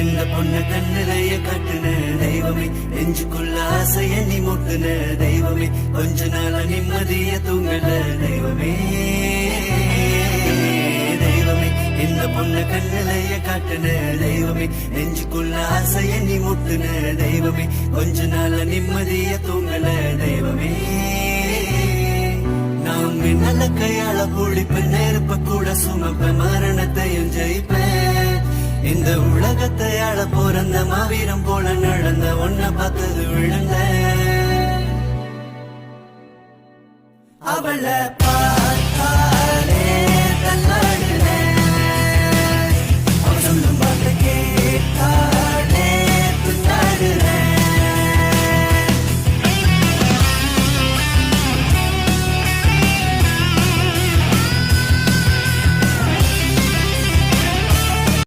இந்த பொண்ண கண்ணிலைய கட்டுன தெய்வமே, நெஞ்சுக்குள்ள ஆசைய நீ முட்டுன தெய்வமே, கொஞ்ச நாள நிம்மதிய தூங்கல தெய்வமே. தெய்வமே இந்த பொண்ண கண்ணிலைய காட்டுன தெய்வமே, நெஞ்சுக்குள்ள ஆசைய நீ முட்டுன தெய்வமே, கொஞ்ச நாள நிம்மதிய தூங்கல தெய்வமே. நான் மின்னல கையாள புளிப்ப நெருப்ப கூட சுமப்ப மரணத்தையும் ஜெயிப்பேன். இந்த உலகத்தை ஆள போறந்த மாவீரம் போல நடந்த ஒன்ன பார்த்தது விழுந்த அவளை